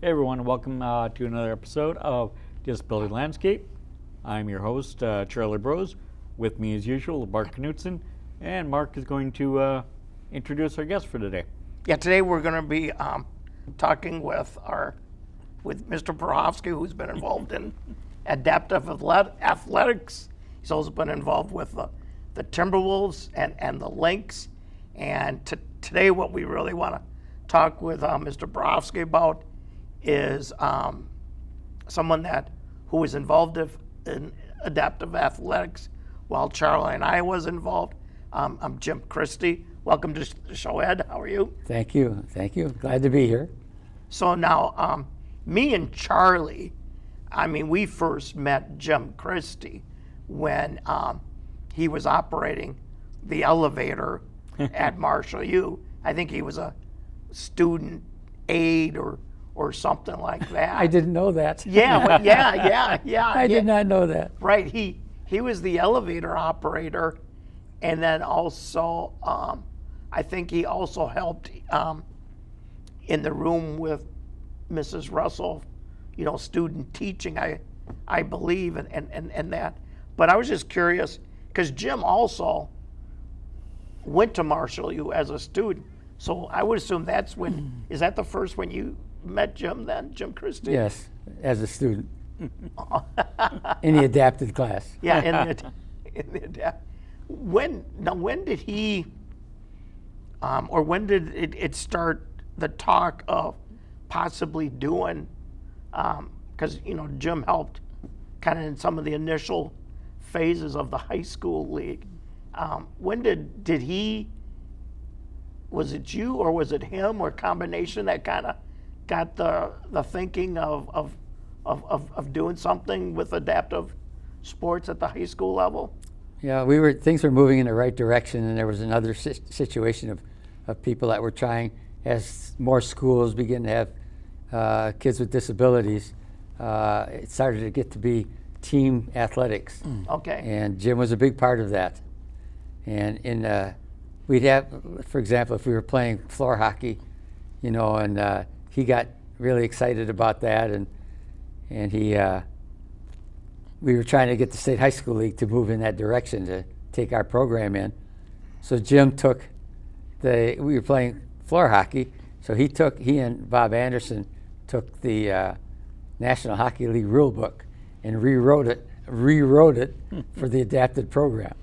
Hey everyone, welcome to another episode of Disability Landscape. I'm your host, Charlie Bros. With me as usual, Mark Knutson, and Mark is going to introduce our guest for today. Yeah, today we're going to be talking with Mr. Borofsky, who's been involved in adaptive athletics. He's also been involved with the Timberwolves and the Lynx. And today what we really want to talk with Mr. Borofsky about is someone who was involved in adaptive athletics while Charlie and I was involved. I'm Jim Christy. Welcome to the show, Ed. How are you? Thank you. Glad to be here. So now, me and Charlie, we first met Jim Christy when he was operating the elevator at Marshall U. I think he was a student aide or something like that. I didn't know that. Yeah. I did not know that. Right. He was the elevator operator, and then also I think he also helped in the room with Mrs. Russell, student teaching, I believe, and that. But I was just curious because Jim also went to Marshall U as a student, so I would assume is that the first when you met Jim then, Jim Christy? Yes, as a student in the adapted class. Yeah, in the adapt. When did he, or when did it start the talk of possibly doing? Because Jim helped kind of in some of the initial phases of the high school league. When did he? Was it you or was it him or combination that kind of got the thinking of doing something with adaptive sports at the high school level? Yeah, things were moving in the right direction, and there was another situation of people that were trying, as more schools begin to have kids with disabilities, it started to get to be team athletics. Okay. And Jim was a big part of that. And we'd have, for example, if we were playing floor hockey, and he got really excited about that, and we were trying to get the state high school league to move in that direction to take our program in. So Jim we were playing floor hockey, so he and Bob Anderson took the National Hockey League rule book and rewrote it for the adapted program.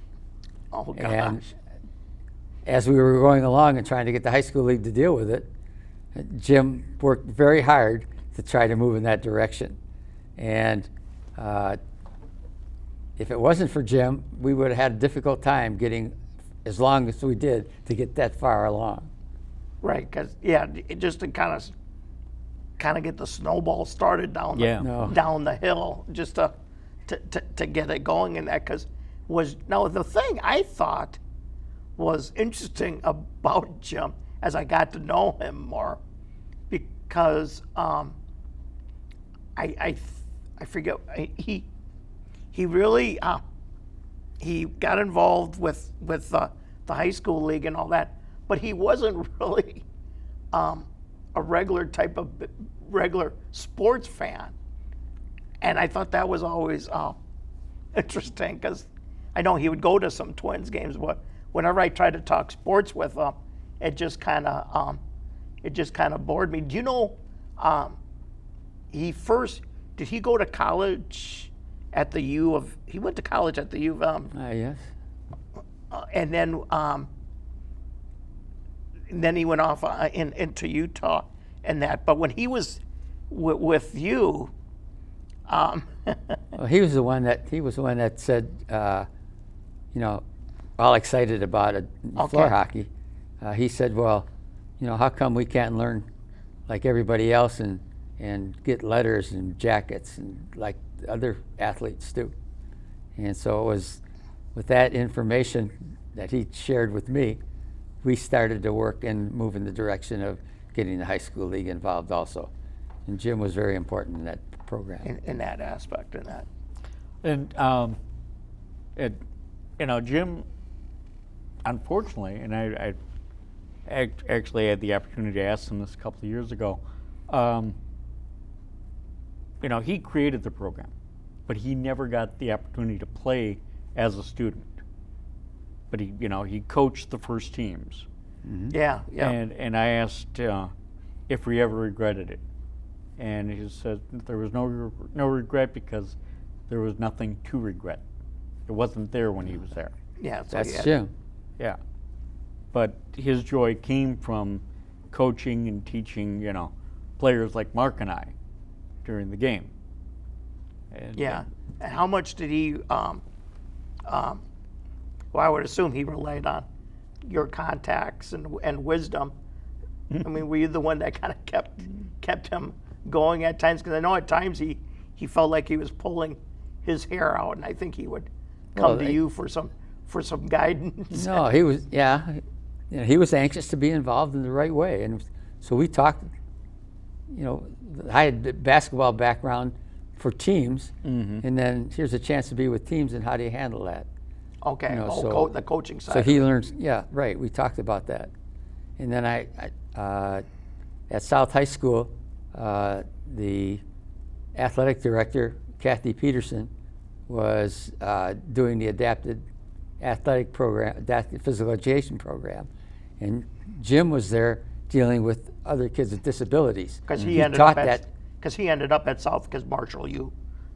Oh gosh. And as we were going along and trying to get the high school league to deal with it, Jim worked very hard to try to move in that direction. And if it wasn't for Jim, we would have had a difficult time getting as long as we did to get that far along. Right, because just to kind of get the snowball started down the hill, just to get it going in that. Because the thing I thought was interesting about Jim as I got to know him more, because I forget he really he got involved with the high school league and all that, but he wasn't really a regular sports fan, and I thought that was always interesting because I know he would go to some Twins games, but whenever I tried to talk sports with him, it just kind of bored me. Do you know? Did he go to college at the U of? He went to college at the U of M. Yes. And then he went off into Utah and that. But when he was with you, well, he was the one that said, all excited about it, floor hockey. He said, well, how come we can't learn like everybody else and get letters and jackets and like other athletes do? And so it was with that information that he shared with me, we started to work and move in the direction of getting the high school league involved also. And Jim was very important in that program. In that aspect, in that. And Jim, unfortunately, and I actually had the opportunity to ask him this a couple of years ago. he created the program, but he never got the opportunity to play as a student. But he coached the first teams. Yeah. And I asked if he ever regretted it, and he said there was no regret because there was nothing to regret. It wasn't there when he was there. Yeah. So That's Jim. Yeah, but his joy came from coaching and teaching, players like Mark and I during the game. And, Yeah. And how much did he? Well, I would assume he relied on your contacts and wisdom. I mean, were you the one that kind of kept him going at times? Because I know at times he felt like he was pulling his hair out, and I think he would come to you for some guidance. No, he was, he was anxious to be involved in the right way. And so we talked, I had a basketball background for teams, and then here's a chance to be with teams, and how do you handle that? Okay, the coaching side. So he learns, right, we talked about that. And then I at South High School, the athletic director, Kathy Peterson, was doing the adapted athletic program, adapted physical education program. And Jim was there dealing with other kids with disabilities. Because he ended up at South because Marshall U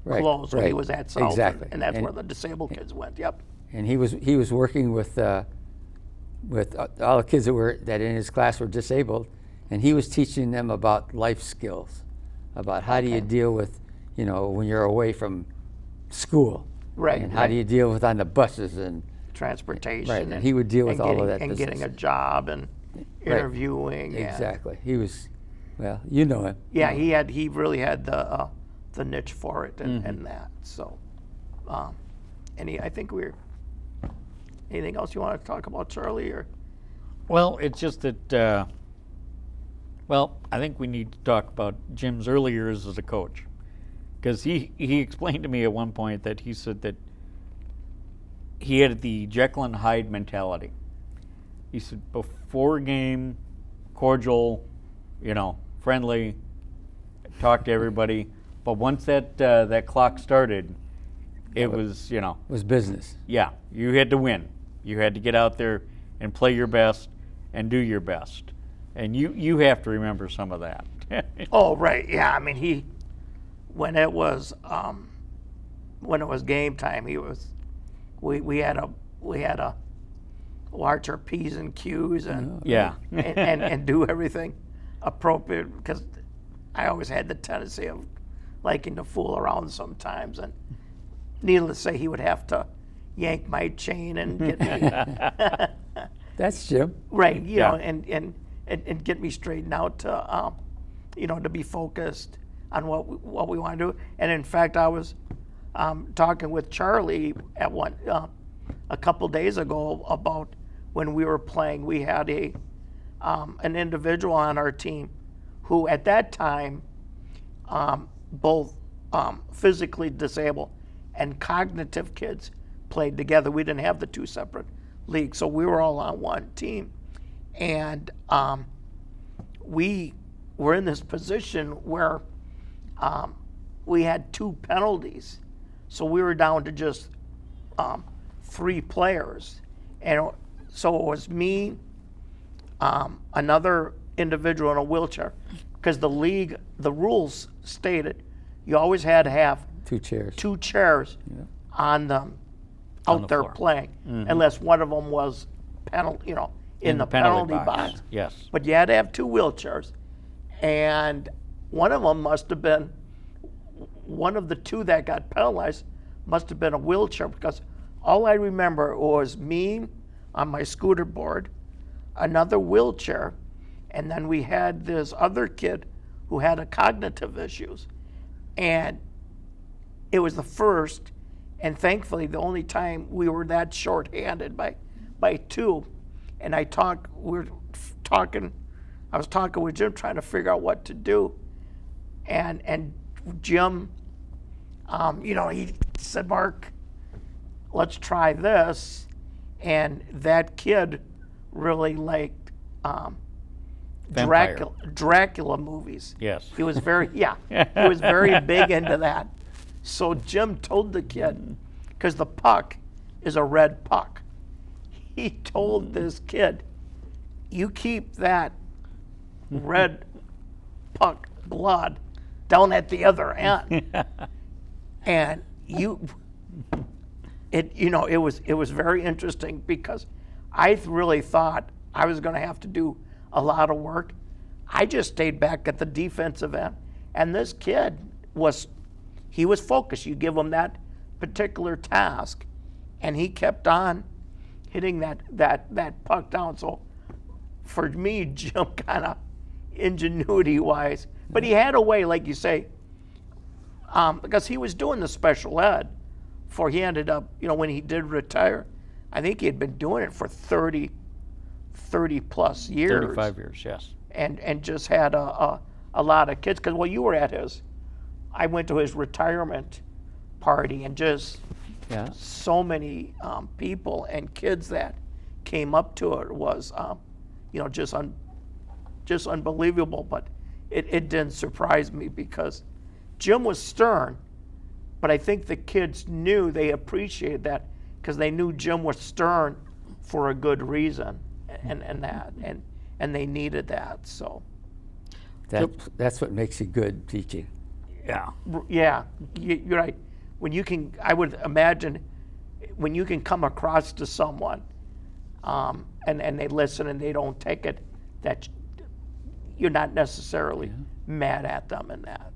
closed, so he was at South. Exactly. And that's where the disabled kids went, yep. And he was working with all the kids that in his class were disabled, and he was teaching them about life skills, about how do you deal with, when you're away from school, right? And how do you deal with on the buses and transportation, right? And he would deal with all of that, and getting a job and interviewing. Exactly. He was, well, you know him. Yeah, he really had the niche for it and that. So, I think anything else you want to talk about, Charlie? Or well, it's just that. I think we need to talk about Jim's early years as a coach, because he explained to me at one point that he said that he had the Jekyll and Hyde mentality. He said before a game, cordial, friendly, talk to everybody, but once that clock started, it was It was business. Yeah, you had to win. You had to get out there and play your best and do your best. And you have to remember some of that. Oh, right. Yeah. I mean, when it was game time, we had to watch our P's and Q's and and do everything appropriate, because I always had the tendency of liking to fool around sometimes, and needless to say, he would have to yank my chain and get me That's Jim. right, and get me straightened out to to be focused on what we want to do. And in fact, I was talking with Charlie at a couple days ago about when we were playing. We had an individual on our team who at that time both physically disabled and cognitive kids played together. We didn't have the two separate leagues, so we were all on one team. And we were in this position where we had 2 penalties. So we were down to just 3 players. And so it was me, another individual in a wheelchair, because the rules stated you always had to have 2 chairs. 2 chairs on them out the there floor. playing, unless one of them was in the penalty box. Yes. But you had to have 2 wheelchairs, and one of them must have been one of the 2 that got penalized must have been a wheelchair, because all I remember was me on my scooter board, another wheelchair, and then we had this other kid who had a cognitive issues. And it was the first and thankfully the only time we were that short-handed by 2. And I was talking with Jim, trying to figure out what to do. And Jim, he said, Mark, let's try this. And that kid really liked Vampire. Dracula movies. Yes. He was very he was very big into that. So Jim told the kid, because the puck is a red puck, he told this kid, you keep that red puck blood down at the other end. And it was very interesting, because I really thought I was going to have to do a lot of work. I just stayed back at the defensive end, and this kid was focused. You give him that particular task, and he kept on hitting that puck down. So for me, Jim kind of ingenuity-wise, but he had a way, like you say, because he was doing the special ed before he ended up, when he did retire, I think he had been doing it for 30 plus years. 35 years, yes. And just had a lot of kids. Because, you were at I went to his retirement party, and just so many people and kids that came up to it was, just unbelievable. But it didn't surprise me, because Jim was stern, but I think the kids knew, they appreciated that, because they knew Jim was stern for a good reason, and they needed that. So that's what makes it good teaching. Yeah, you're right. I would imagine, when you can come across to someone, and they listen and they don't take it, that you're not necessarily mad at them in that.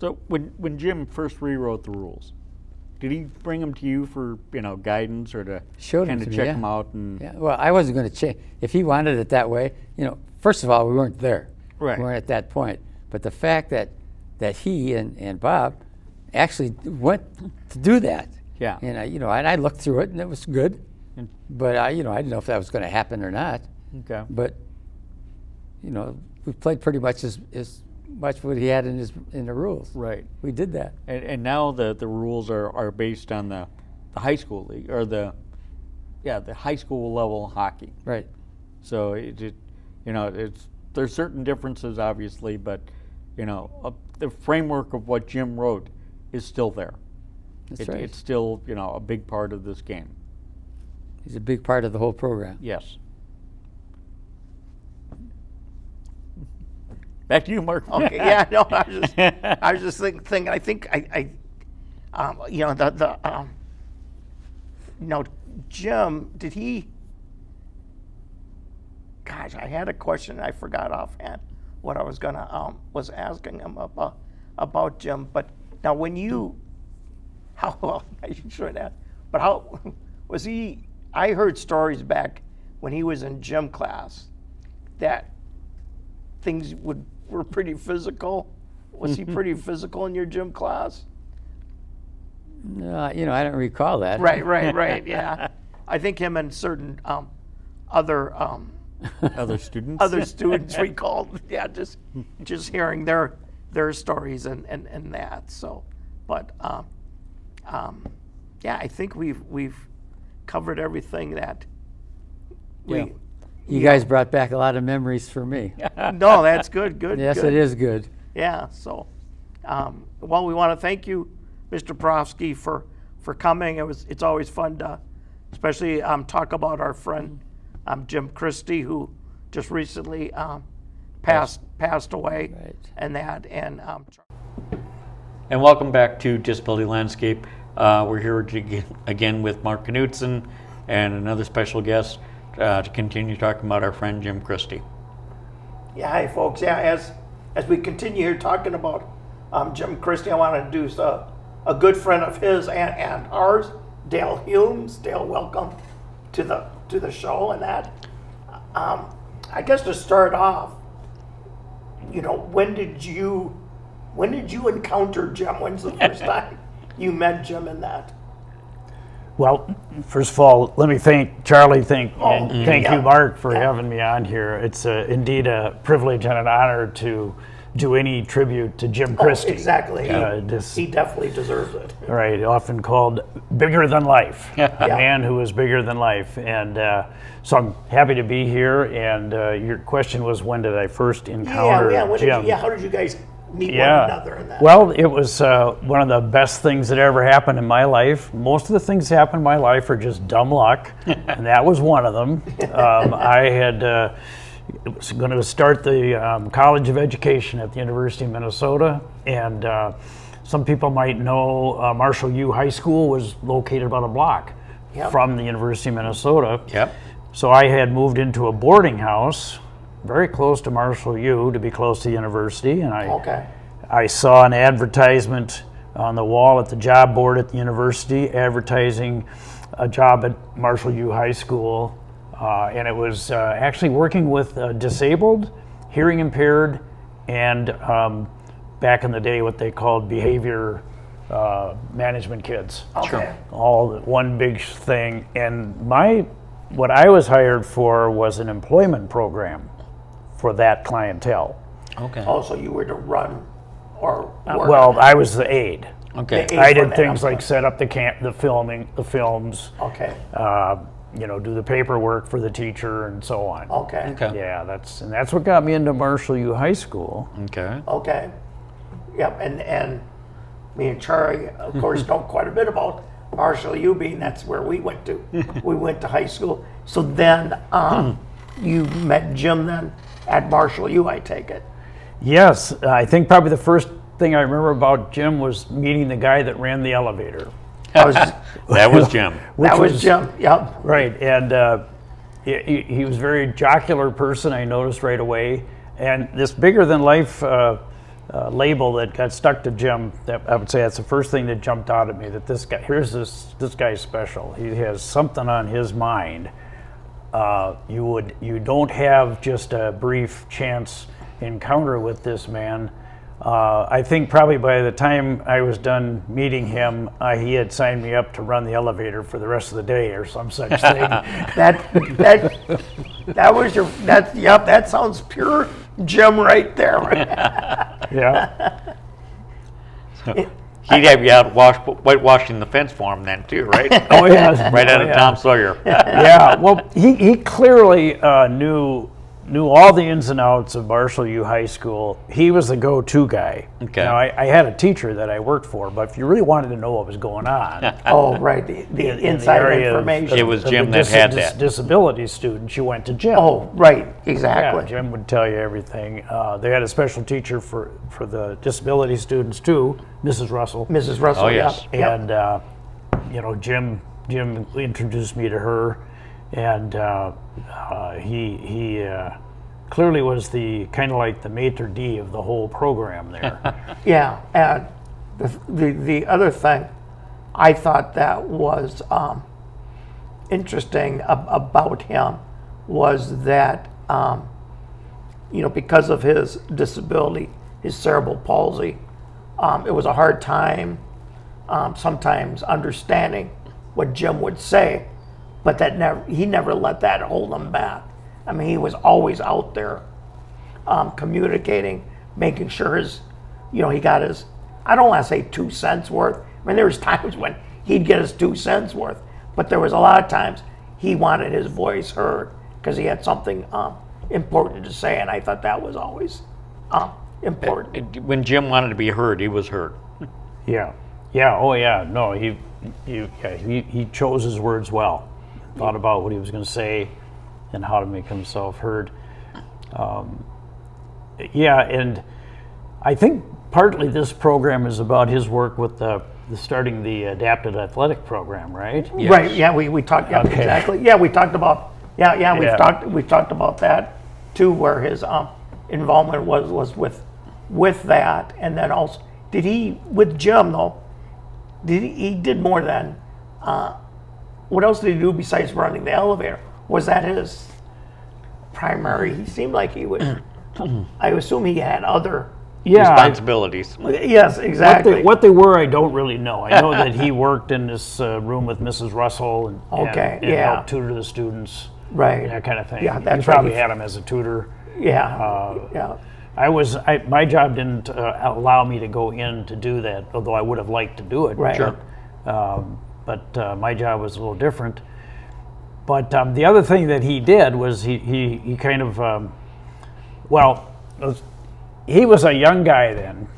So when Jim first rewrote the rules, did he bring them to you for guidance, or to Showed kind them of to check me, them out? And Well, I wasn't going to change. If he wanted it that way, first of all, we weren't there. Right. We weren't at that point. But the fact that he and Bob actually went to do that. Yeah. And I looked through it, and it was good. But I didn't know if that was going to happen or not. Okay. But we played pretty much as much what he had in the rules. Right. We did that. And now the rules are based on the high school league, or the high school level hockey. Right. So there's certain differences, obviously, but the framework of what Jim wrote is still there. That's right. It's still a big part of this game. He's a big part of the whole program. Yes. Back to you, Mark. Okay. Yeah. No. I was just thinking. I think Jim, did he? Gosh, I had a question and I forgot offhand what I was was asking him about Jim. But now, how well, I shouldn't ask, but how was he? I heard stories back when he was in gym class that things were pretty physical. Was he pretty physical in your gym class? No, I don't recall that. Right. Yeah, I think him and certain other Other students. other students recalled. Yeah, just hearing their stories and that. So, but yeah, I think we've covered everything that we. You guys brought back a lot of memories for me. No, that's good. Yes, good. it is good. Yeah. So, well, we want to thank you, Mr. Profsky, for coming. It's always fun to, especially talk about our friend Jim Christy, who just recently passed away, Right. and that and. And welcome back to Disability Landscape. We're here again with Mark Knutson and another special guest to continue talking about our friend Jim Christy. Yeah, hi folks. Yeah, as we continue here talking about Jim Christy, I want to introduce a good friend of his and ours, Dale Humes. Dale, welcome to the show and that. I guess to start off, when did you encounter Jim? When's the first time you met Jim in that? Well, first of all, let me thank Charlie, thank yeah. you, Mark, for having me on here. It's indeed a privilege and an honor to do any tribute to Jim Christy. Exactly. This- He definitely deserves it. Right, often called bigger than life, a Yeah. man who is bigger than life. And so I'm happy to be here. And your question was, when did I first encounter Jim? How did you guys meet one another in that? Well, it was one of the best things that ever happened in my life. Most of the things that happen in my life are just dumb luck, and that was one of them. I had was going to start the College of Education at the University of Minnesota, and some people might know Marshall U High School was located about a block from the University of Minnesota. Yep. So I had moved into a boarding house very close to Marshall U to be close to the university, and I saw an advertisement on the wall at the job board at the university advertising a job at Marshall U High School, and it was actually working with disabled, hearing impaired, and back in the day what they called behavior management kids. Okay. All one big thing. And what I was hired for was an employment program for that clientele. Okay. Also, you were to run or work. Well, I was the aide. Okay. The aide. I for did that things like employment. set up the films, Okay. do the paperwork for the teacher and so on. Okay. Okay. Yeah, that's what got me into Marshall U High School. Okay. Okay. Yep. And me and Charlie, of course, know quite a bit about Marshall U, being that's where we went to. We went to high school. So then you met Jim then at Marshall U, I take it. Yes, I think probably the first thing I remember about Jim was meeting the guy that ran the elevator. That was, That was Jim. that was Jim. Yep. Right, and he was a very jocular person, I noticed right away. And this bigger than life label that got stuck to Jim, that I would say that's the first thing that jumped out at me, that this guy's special. He has something on his mind. You don't have just a brief chance encounter with this man. I think probably by the time I was done meeting him, he had signed me up to run the elevator for the rest of the day or some such thing. That was your, that sounds pure Jim right there. Yeah. He'd have you out whitewashing the fence for him then too, right? Oh yeah. Right out Oh, of yeah. Tom Sawyer. Yeah. Well, he clearly knew all the ins and outs of Marshall U High School. He was the go-to guy. Okay. Now, I had a teacher that I worked for, but if you really wanted to know what was going on, Oh, right. The in the inside area of- information. It was of Jim the that had that. disability students, you went to Jim. Oh, right. Yeah, Exactly. Jim would tell you everything. They had a special teacher for the disability students too, Mrs. Russell. Mrs. Russell. Oh, yes. Yep. And Jim introduced me to her, and he clearly was the kind of like the maitre d' of the whole program there. Yeah, and the other thing I thought that was interesting about him was that because of his disability, his cerebral palsy, it was a hard time sometimes understanding what Jim would say, but he never let that hold him back. I mean, he was always out there communicating, making sure he got his, I don't want to say 2 cents worth. I mean, there was times when he'd get his 2 cents worth, but there was a lot of times he wanted his voice heard because he had something important to say, and I thought that was always important. When Jim wanted to be heard, he was heard. Yeah. Oh yeah. No, he chose his words well. Thought about what he was going to say and how to make himself heard. And I think partly this program is about his work with starting the adapted athletic program, right? Yes. Right? Yeah, we talked. Yeah, Okay. exactly. Yeah, we talked about. Yeah, Yeah. we've talked about that too, where his involvement was with that, and then also did he with Jim though? He did more than. What else did he do besides running the elevator? Was that his primary? He seemed like he would. I assume he had other. Responsibilities. Yes, exactly. What they were, I don't really know. I know that he worked in this room with Mrs. Russell and helped tutor the students, Right. that kind of thing. Yeah, that's he probably right. had him as a tutor. Yeah. Yeah. My job didn't allow me to go in to do that, although I would have liked to do it. Right. Sure. But my job was a little different. But the other thing that he did was he kind of, he was a young guy then,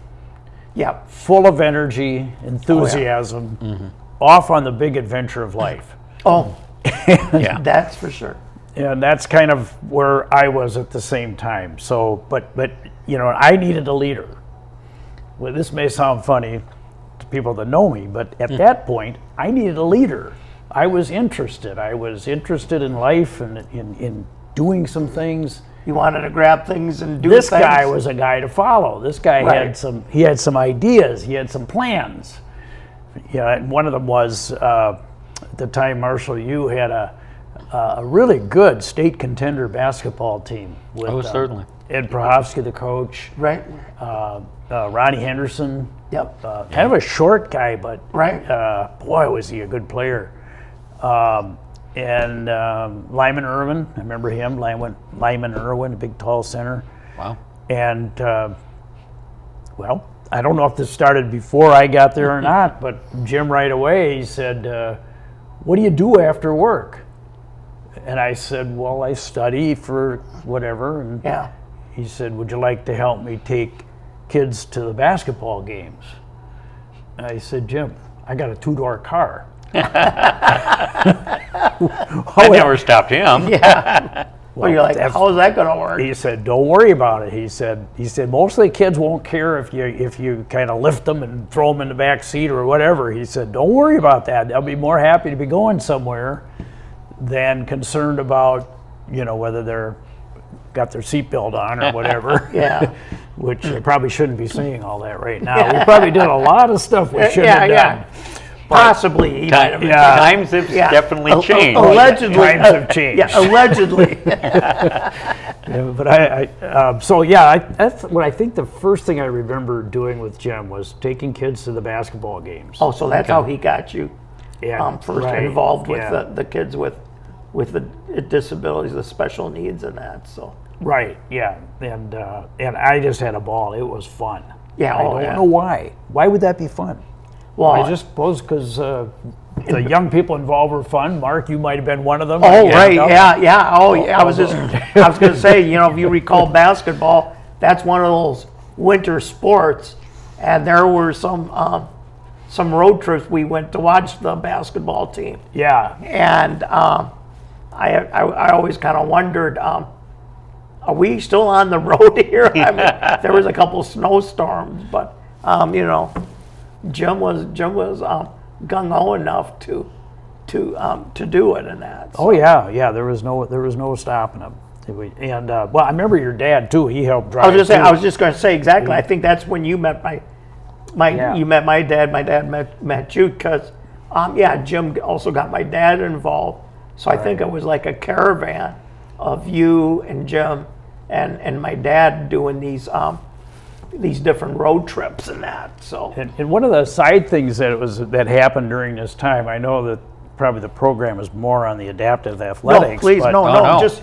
Yeah. full of energy, enthusiasm, off on the big adventure of life. Oh, Yeah. that's for sure. And that's kind of where I was at the same time. So, but I needed a leader. Well, this may sound funny to people that know me, but at that point, I needed a leader. I was interested. I was interested in life and in doing some things. You wanted to grab things and do This things. guy was a guy to follow. This guy Right. had some ideas. He had some plans. Yeah, and one of them was at the time Marshall U had a really good state contender basketball team with Oh, certainly. Ed Prohofsky, the coach, Right. Ronnie Henderson, Yep. kind of a short guy, but Right. Boy, was he a good player. And Lyman Irwin, I remember him, Lyman Irwin, a big tall center. Wow. And, I don't know if this started before I got there or not, but Jim right away, he said, what do you do after work? And I said, well, I study for whatever. And Yeah. he said, would you like to help me take kids to the basketball games? And I said, Jim, I got a 2-door car. I never stopped him. Yeah. Well, you're like, how is that going to work? He said, don't worry about it. He said most of the kids won't care if you kind of lift them and throw them in the back seat or whatever. He said, don't worry about that. They'll be more happy to be going somewhere than concerned about, whether they're got their seatbelt on or whatever. Yeah. Which I probably shouldn't be saying all that right now. We probably did a lot of stuff we shouldn't have done. Possibly. He might have been. Times have definitely changed. Allegedly. Times have changed. Yeah, allegedly. Yeah, but that's what I think the first thing I remember doing with Jim was taking kids to the basketball games. Oh, so that's how he got you first right, involved with yeah. the kids with the disabilities, the special needs and that. So Right, yeah, and I just had a ball. It was fun. Yeah, I oh, don't yeah. know why. Why would that be fun? well, I just suppose because the young people involved were fun. Mark, you might have been one of them. oh Yeah, right, no? yeah. Oh yeah. I was going to say, if you recall basketball, that's one of those winter sports, and there were some road trips we went to watch the basketball team. Yeah, And I always kind of wondered, are we still on the road here? I mean, there was a couple snowstorms, but Jim was gung ho enough to do it and that. Oh yeah. There was no stopping him. And I remember your dad too. He helped drive. I was just going to say exactly. I think that's when you met Yeah. you met my dad. My dad met you because Jim also got my dad involved. So I think it was like a caravan of you and Jim and my dad doing these different road trips and that. So And one of the side things that happened during this time, I know that probably the program is more on the adaptive athletics. no, please, but no, no. this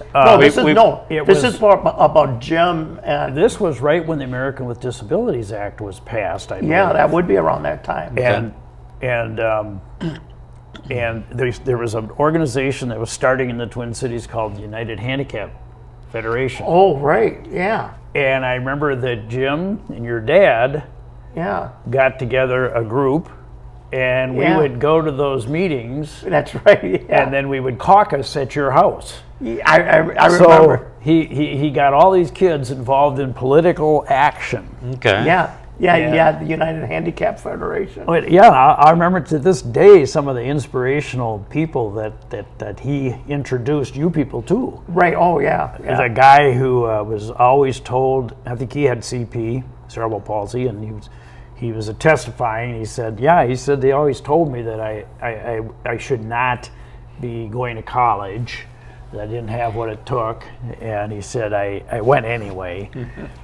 was- is more about Jim and This was right when the American with Disabilities Act was passed, I believe. yeah, that would be around that time. And there was an organization that was starting in the Twin Cities called the United Handicap Federation. Oh right, yeah, And I remember that Jim and your dad yeah, got together a group, and we Yeah. would go to those meetings, that's right. Yeah. and then we would caucus at your house. I remember. So he got all these kids involved in political action. Okay. Yeah, Yeah. the United Handicap Federation. But yeah, I remember to this day some of the inspirational people that he introduced you people to. Right. Oh yeah. There's a guy who was always told, I think he had CP, cerebral palsy, and he was testifying. He said, they always told me that I should not be going to college, that I didn't have what it took, and he said I went anyway.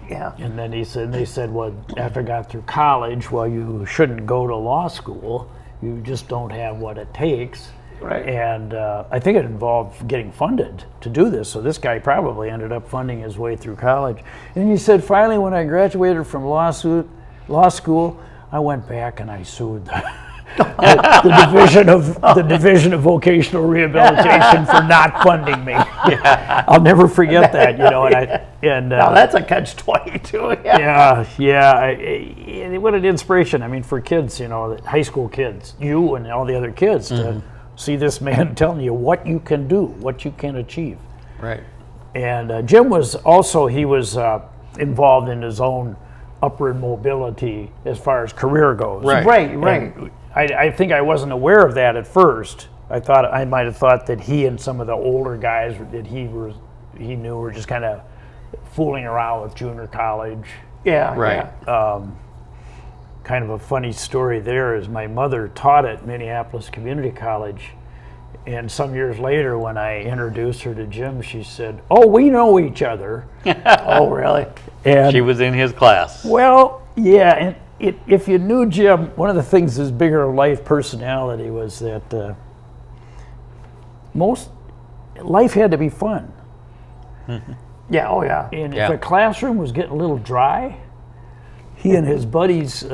Yeah. And then they said, well, after I got through college, well, you shouldn't go to law school. You just don't have what it takes. Right. And I think it involved getting funded to do this. So this guy probably ended up funding his way through college. And he said, finally, when I graduated from law school, I went back and I sued the division of vocational rehabilitation for not funding me. Yeah. I'll never forget that, Now that's a catch-22. What an inspiration! I mean, for kids, high school kids, you and all the other kids, to see this man telling you what you can do, what you can achieve. Right. And Jim was also involved in his own upward mobility as far as career goes. Right. And I think I wasn't aware of that at first. I might have thought that he and some of the older guys that he knew were just kind of fooling around with junior college. Yeah. Right. Yeah. Kind of a funny story there is my mother taught at Minneapolis Community College, and some years later when I introduced her to Jim, she said, "Oh, we know each other." Oh, really? And She was in his class. well, yeah, and if you knew Jim, one of the things his bigger life personality was that life had to be fun. Yeah. Oh, yeah. And Yeah. if a classroom was getting a little dry, he and his buddies,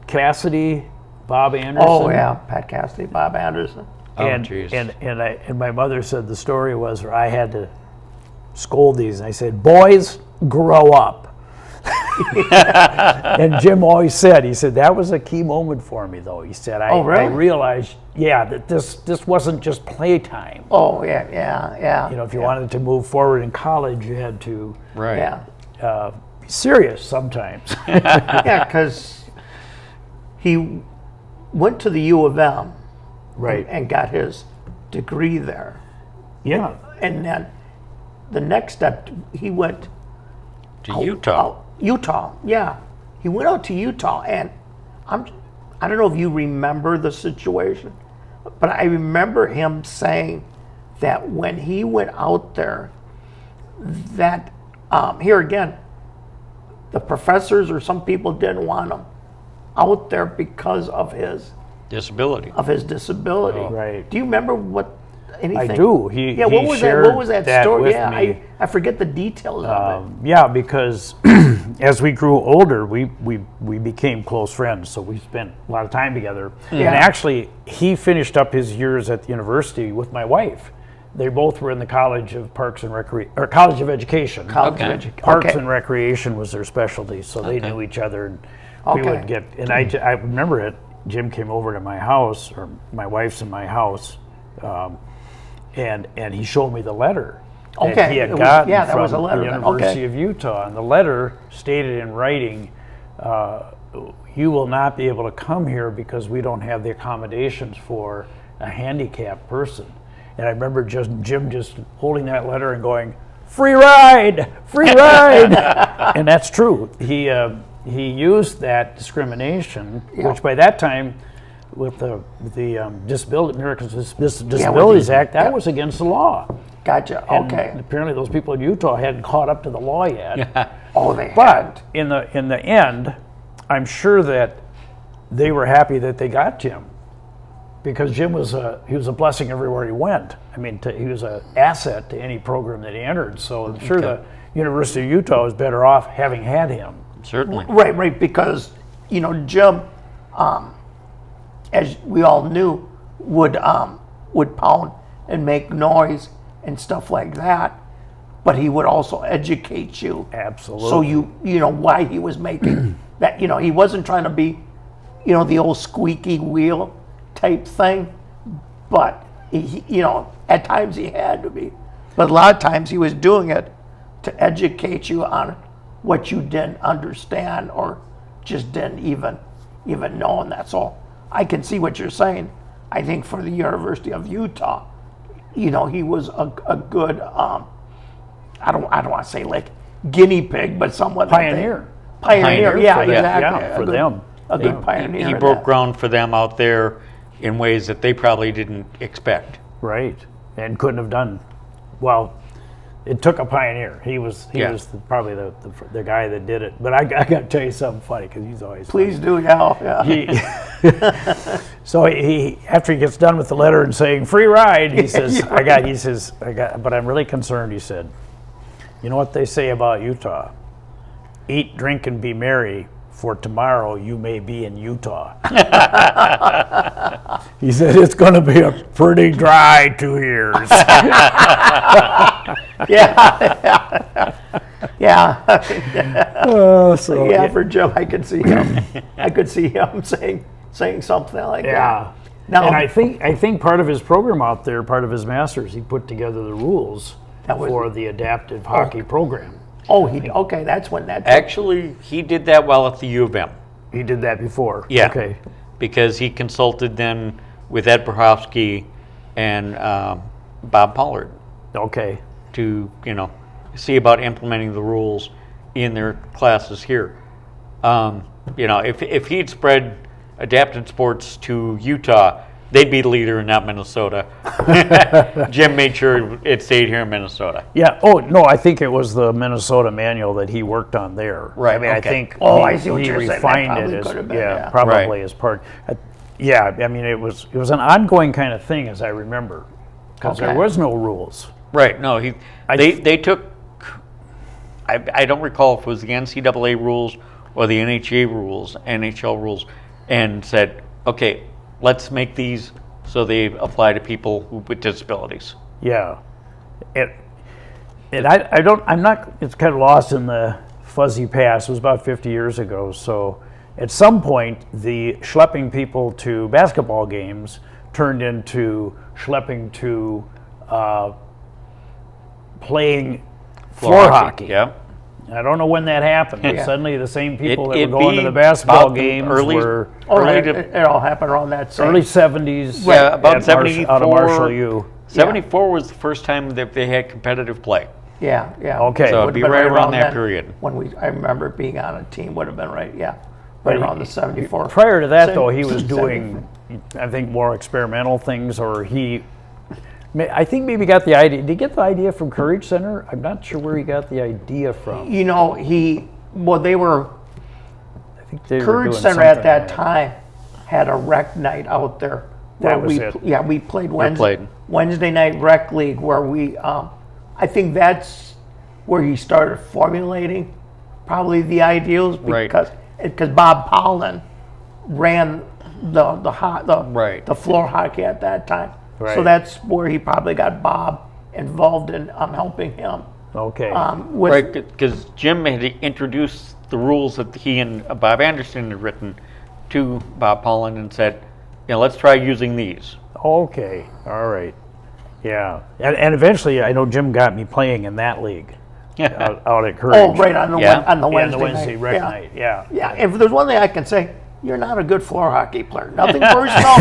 Cassidy, Bob Anderson. Oh, yeah. Pat Cassidy, Bob Anderson. And, geez. and my mother said the story was where I had to scold these, and I said, "Boys, grow up." And Jim always said, that was a key moment for me, though. He said, Oh, really? I realized, that this wasn't just playtime. Oh, yeah. If you wanted to move forward in college, you had to Right. Yeah. be serious sometimes. Yeah, because he went to the U of M. Right. And got his degree there. Yeah. And then the next step, he went To Utah. Utah, yeah. He went out to Utah, and I don't know if you remember the situation, but I remember him saying that when he went out there, that here again, the professors or some people didn't want him out there because of his Disability. disability. Oh, right. Do you remember what anything? I do. What He was shared that? What was that story? with Yeah, me. I forget the details of it. Yeah, because as we grew older, we became close friends, so we spent a lot of time together. Yeah. And actually, he finished up his years at the university with my wife. They both were in the College of Parks and College of Education. College of Okay. Education. Parks Okay. and Recreation was their specialty, so they knew each other, and we Okay. would get. And I remember it. Jim came over to my house, or my wife's in my house, and he showed me the letter Okay. that he had It was- gotten yeah, that from was a letter the then. University Okay. of Utah, and the letter stated in writing, "You will not be able to come here because we don't have the accommodations for a handicapped person." And I remember Jim just holding that letter and going, "Free ride, free ride," and that's true. He used that discrimination, which by that time, with the Americans with Disabilities Act, that was against the law. Gotcha. And Okay. apparently, those people in Utah hadn't caught up to the law yet. Oh, they But in the end, I'm sure that they were happy that they got Jim, because Jim was a blessing everywhere he went. I mean, he was an asset to any program that he entered. So I'm sure the University of Utah was better off having had him. Certainly. Right, because Jim, as we all knew, would pound and make noise and stuff like that, but he would also educate you. Absolutely. So you know why he was making that. He wasn't trying to be, the old squeaky wheel type thing, but he at times he had to be, but a lot of times he was doing it to educate you on what you didn't understand or just didn't even know, and that's all. I can see what you're saying. I think for the University of Utah, he was a good, I don't want to say like guinea pig, but somewhat Pioneer. Pioneer, yeah, for them. exactly. Yeah, for them. A good pioneer. He in broke that. ground for them out there in ways that they probably didn't expect. Right, and couldn't have done. Well, it took a pioneer. He was probably the guy that did it. But I got to tell you something funny, because he's always Please do, yeah. He, So he, after he gets done with the letter and saying free ride, he says, but I'm really concerned, he said, you know what they say about Utah? Eat, drink, and be merry, for tomorrow you may be in Utah. He said, it's going to be a pretty dry 2 years. Yeah. Yeah. So, Yeah, for Jim, I could see him. I could see him saying something like yeah. that. Now, And I think part of his program out there, part of his master's, he put together the rules for the adaptive hockey program. oh, okay, that's when that. Actually, he did that while at the U of M. He did that before. Yeah. Okay. Because he consulted then with Ed Prohofsky and Bob Pollard Okay. to, see about implementing the rules in their classes here. If he'd spread adapted sports to Utah, they'd be the leader and not Minnesota. Jim made sure it stayed here in Minnesota. Yeah. Oh no, I think it was the Minnesota manual that he worked on there. Right, I mean, I okay. think. I see what he you're saying. That refined probably it could have as been, probably Right. as part. Yeah. I mean, it was an ongoing kind of thing, as I remember, because there Okay. was no rules. Right. No, they took. I don't recall if it was the NCAA rules or the NHL rules, and said, okay, let's make these so they apply to people with disabilities. Yeah. I'm not, it's kind of lost in the fuzzy past. It was about 50 years ago. So at some point, the schlepping people to basketball games turned into schlepping to playing floor hockey. Yeah. I don't know when that happened, but suddenly the same people that were It'd going to be the basketball about the games early- were it all happened around that same. early 70s. Yeah, about at 74. out of Marshall U. 74 was the first time that they had competitive play. Yeah. Okay. So it'd Would've be been right around that then period. when I remember being on a team would have been right. Yeah. Right around the 74. Prior to that, though, he was 74. doing, I think, more experimental things, or I think maybe got the idea. Did he get the idea from Courage Center? I'm not sure where he got the idea from. they were. I think they were Courage doing Center at something that like time had a rec night out there. That where was we, it. Yeah, we played played. Wednesday night rec league where we, I think that's where he started formulating probably the ideals Right. because Bob Pollan ran Right. the floor hockey at that time. Right. So that's where he probably got Bob involved in helping him. Okay. With, Right, because Jim had introduced the rules that he and Bob Anderson had written to Bob Pollan and said, let's try using these. Okay. All right. Yeah. And eventually, I know Jim got me playing in that league out at Courage. Oh, right on the Yeah. on the Yeah, Wednesday, the Wednesday night. rec Yeah. night. Yeah. Yeah, if there's one thing I can say, you're not a good floor hockey player. Nothing personal,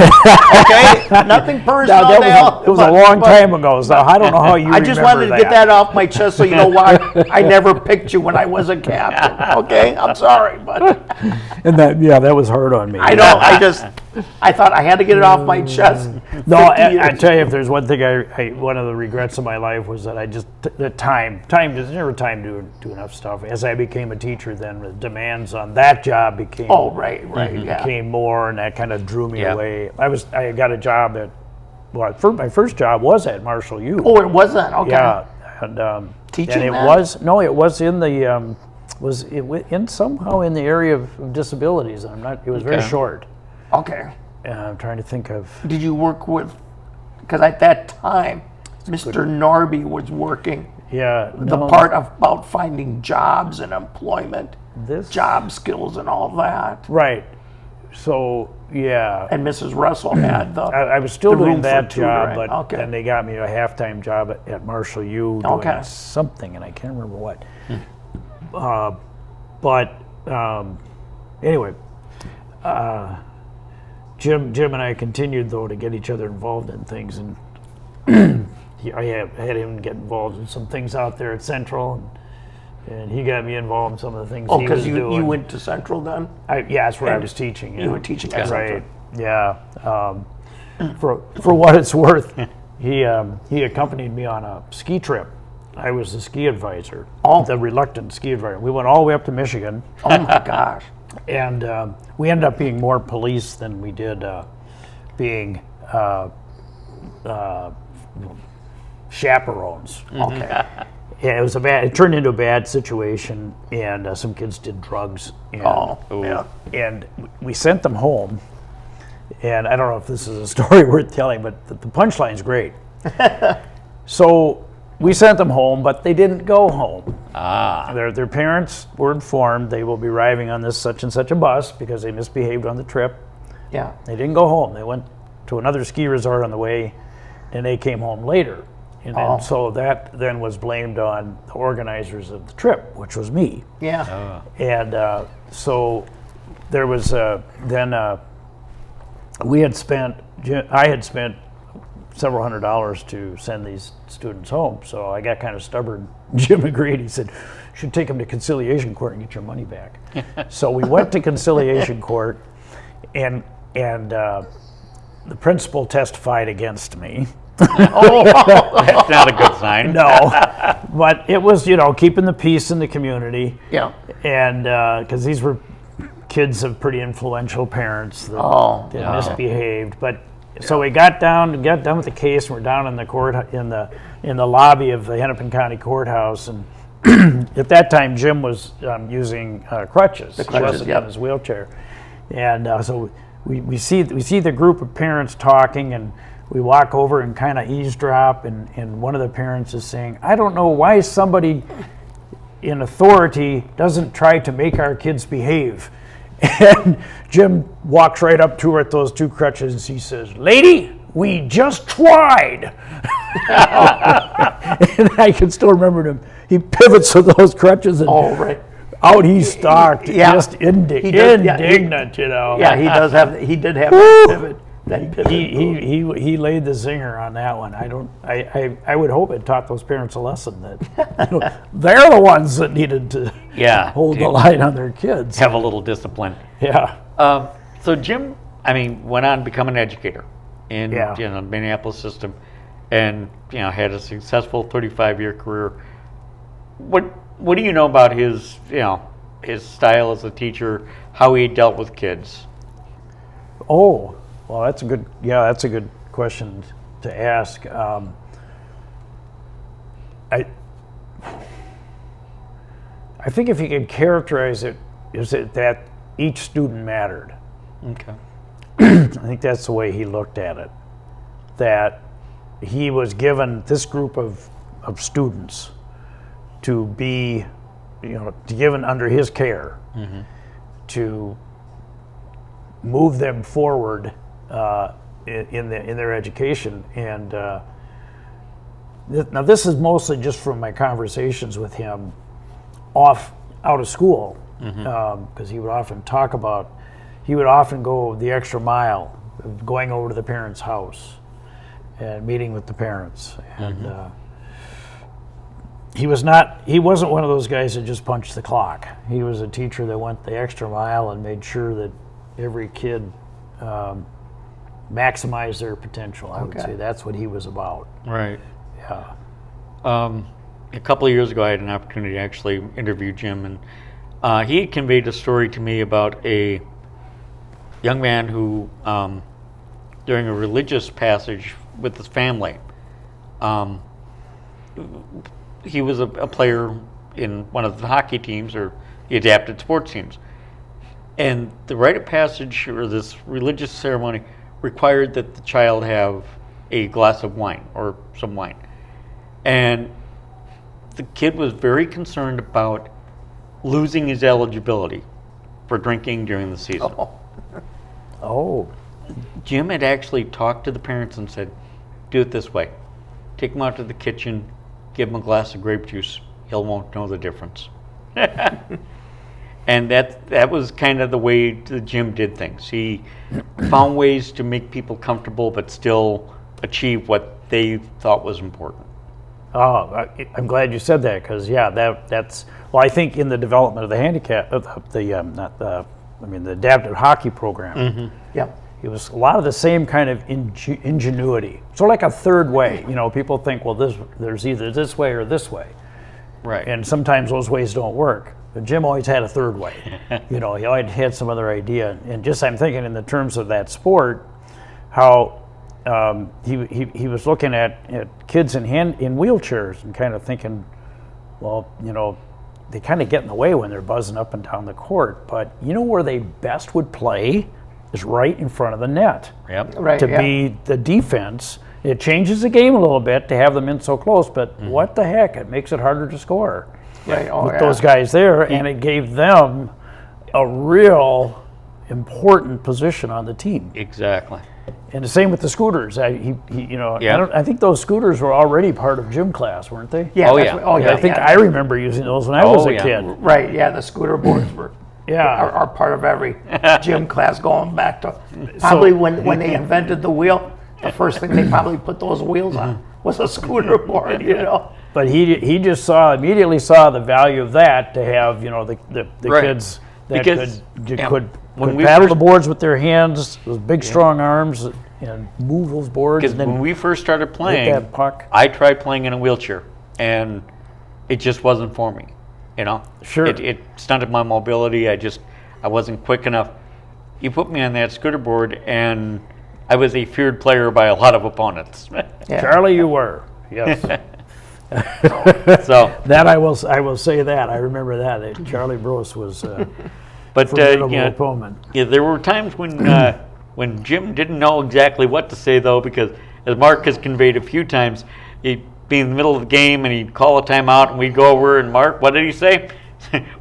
okay? Nothing personal. Now, Dale, it was a long time ago, so I don't know how you I just remember wanted to get that off my chest so you know why I never picked you when I was a captain. Okay, I'm sorry, but And that was hard on me. I know. I thought I had to get it off my chest. No, 50 I years. tell you, if there's one thing one of the regrets of my life was that the time, there's never time to do enough stuff. As I became a teacher, then the demands on that job became Oh, right, yeah. became more, and that kind of drew me Yeah. away. I got a job my first job was at Marshall U. Oh, it wasn't. Okay. Yeah, and Teaching and it that? it was in the somehow in the area of disabilities. It was very Okay. short. Okay. I'm trying to think of. Did you work with? Because at that time, Mr. Narby was working Yeah, the no, part about finding jobs and employment, this job skills and all that. right. So yeah, And Mrs. Russell had the. I was still the doing room for that job, tutoring. but Okay. then they got me a half-time job at Marshall U doing Okay. something, and I can't remember what. Anyway, Jim and I continued though to get each other involved in things, and I had him get involved in some things out there at Central, and he got me involved in some of the things Oh, he was because doing. you went to Central then? Yeah, that's where I was teaching. You yeah. were teaching at Central. Right. Yeah. For what it's worth, he accompanied me on a ski trip. I was the ski advisor, the reluctant ski advisor. We went all the way up to Michigan, Oh my gosh. and we ended up being more police than we did being chaperones. Okay. Yeah, it turned into a bad situation, and some kids did drugs. And, Yeah. And we sent them home, and I don't know if this is a story worth telling, but the punchline's great. So we sent them home, but they didn't go home. Their parents were informed they will be arriving on this such and such a bus because they misbehaved on the trip. Yeah. They didn't go home. They went to another ski resort on the way, and they came home later. And then, so that then was blamed on the organizers of the trip, which was me. Yeah. And so there was I had spent several $100s to send these students home. So I got kind of stubborn. Jim agreed. He said, "You should take them to conciliation court and get your money back." So we went to conciliation court, and the principal testified against me. That's not a good sign. No, but it was, keeping the peace in the community. Yeah. And because these were kids of pretty influential parents that misbehaved. But so we got done with the case, and we're down in the court in the lobby of the Hennepin County Courthouse, and at that time Jim was using crutches. The crutches, He wasn't in his wheelchair, and so we see the group of parents talking, and we walk over and kind of eavesdrop, and one of the parents is saying, "I don't know why somebody in authority doesn't try to make our kids behave." And Jim walks right up to her at those two crutches, and he says, "Lady, we just tried." And I can still remember him. He pivots with those crutches, and out he stalked, just indignant, Yeah, he did have that pivot. He laid the zinger on that one. I would hope it taught those parents a lesson that they're the ones that needed to hold the line on their kids. Have a little discipline. Yeah. So Jim, went on to become an educator in the Minneapolis system, and had a successful 35-year career. What do you know about his his style as a teacher? How he dealt with kids? Oh. Well, that's a good question to ask. I think if you could characterize it, is it that each student mattered. Okay. I think that's the way he looked at it. That he was given this group of students to be, given under his care, to move them forward in their education. And now this is mostly just from my conversations with him out of school, because he would often go the extra mile, going over to the parents' house and meeting with the parents. And he wasn't one of those guys that just punched the clock. He was a teacher that went the extra mile and made sure that every kid maximize their potential. I would say that's what he was about. Right. Yeah. A couple of years ago, I had an opportunity to actually interview Jim, and he had conveyed a story to me about a young man who, during a religious passage with his family, he was a player in one of the hockey teams or the adapted sports teams. And the rite of passage, or this religious ceremony, required that the child have a glass of wine or some wine. And the kid was very concerned about losing his eligibility for drinking during the season. Oh. Jim had actually talked to the parents and said, "Do it this way. Take him out to the kitchen, give him a glass of grape juice. He won't know the difference." And that was kind of the way that Jim did things. He found ways to make people comfortable but still achieve what they thought was important. Oh, I'm glad you said that, because that's I think in the development of the handicap the adaptive hockey program. It was a lot of the same kind of ingenuity. Sort of like a third way. People think, well, there's either this way or this way. Right. And sometimes those ways don't work. But Jim always had a third way. He always had some other idea. And just I'm thinking in the terms of that sport, how he was looking at kids in wheelchairs and kind of thinking, well, they kind of get in the way when they're buzzing up and down the court, but where they best would play is right in front of the net. Yep. Right, To yeah. be the defense. It changes the game a little bit to have them in so close, but what the heck? It makes it harder to score Right. Oh, with yeah. those guys there, and it gave them a real important position on the team. Exactly. And the same with the scooters. I think those scooters were already part of gym class, weren't they? Yeah. Oh, that's yeah. what- Oh, yeah. I think yeah. I remember using those when I was Oh, a yeah. kid. Right. Yeah. The scooter boards were. Yeah. Are part of every gym class going back to probably when they invented the wheel. The first thing they probably put those wheels on was a scooter board. But he just immediately saw the value of that to have the Right. kids that Because, could when we paddle first- the boards with their hands, those big strong arms, and move those boards. Because And then when we first started hit playing, that puck. I tried playing in a wheelchair, and it just wasn't for me. Sure. It stunted my mobility. I wasn't quick enough. You put me on that scooter board, and I was a feared player by a lot of opponents. Yeah. Charlie, you were. Yes. So, That I will say that. I remember that. Charlie Brose was a but formidable opponent. yeah, there were times when Jim didn't know exactly what to say, though, because as Mark has conveyed a few times, he'd be in the middle of the game and he'd call a timeout, and we'd go over, and Mark, what did he say?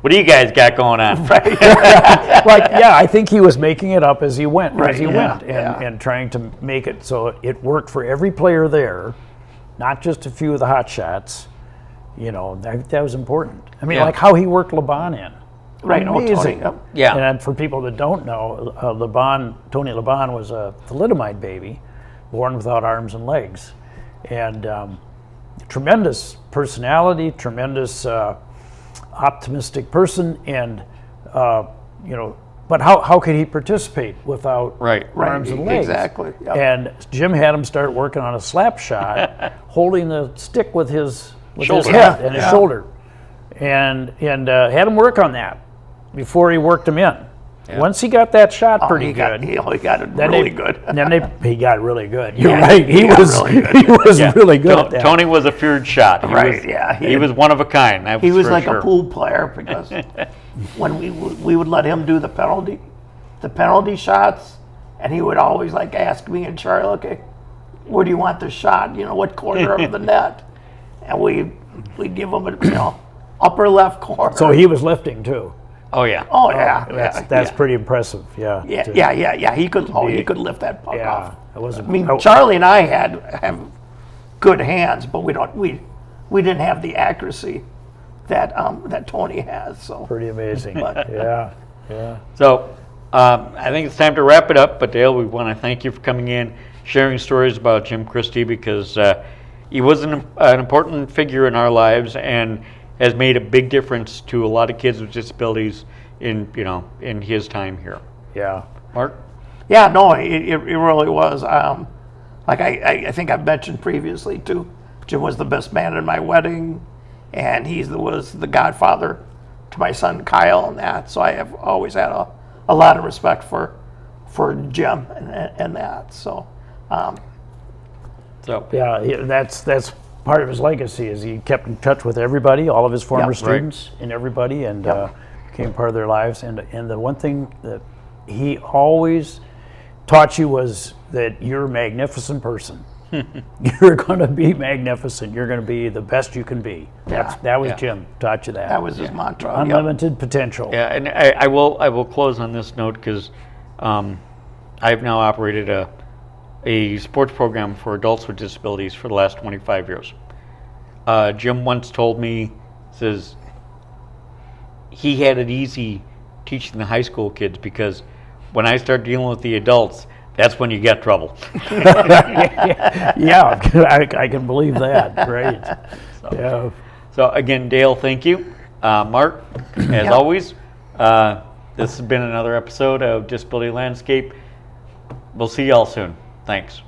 What do you guys got going on? I think he was making it up as he went, Right, yeah, and trying to make it so it worked for every player there, not just a few of the hot shots. That was important. I mean, Yeah. like how he worked Laban in. Right. Oh, Tony. Amazing. Yep. Yeah. And for people that don't know, Tony Laban was a thalidomide baby, born without arms and legs, and tremendous personality, tremendous optimistic person, and but how could he participate without Right. arms and legs? Exactly. Yep. And Jim had him start working on a slap shot, holding the stick with his Shoulder. head and his Yeah. shoulder, and had him work on that before he worked him in. Once he got that shot pretty he got, good, He got it then really they- good. then he got really good. You're Yeah, right. he got was really good. he was Yeah. really good at that. Tony was a feared shot. He Right, was, yeah. He was one of a kind. That He was for like sure. a pool player because when we would let him do the penalty shots, and he would always like ask me and Charlie, okay, where do you want the shot? What corner of the net? And we'd give him a upper left corner. So he was lifting too. Oh yeah. Oh yeah, That's yeah. pretty impressive. Yeah. Yeah. He could. He could lift that puck Yeah. off. It was. I mean, Charlie and I have good hands, but we didn't have the accuracy that Tony has. So pretty amazing. Yeah. So I think it's time to wrap it up. But Dale, we want to thank you for coming in, sharing stories about Jim Christy, because he was an important figure in our lives and has made a big difference to a lot of kids with disabilities in his time here. Yeah. Mark? yeah, no, it really was. Like I think I've mentioned previously too, Jim was the best man in my wedding, and was the godfather to my son Kyle and that. So I have always had a lot of respect for Jim and that. So. Yeah. That's part of his legacy is he kept in touch with everybody, all of his former Yep. students and everybody, and Yep. became part of their lives. And the one thing that he always taught you was that you're a magnificent person. You're going to be magnificent. You're going to be the best you can be. That was Yeah. Jim taught you that. That was his mantra. Yep. Unlimited potential. Yeah, and I will close on this note because I've now operated a sports program for adults with disabilities for the last 25 years. Jim once told me, says he had it easy teaching the high school kids because when I start dealing with the adults, that's when you get trouble. Yeah, I can believe that. Great. Yeah. So again, Dale, thank you. Mark, as always, this has been another episode of Disability Landscape. We'll see y'all soon. Thanks.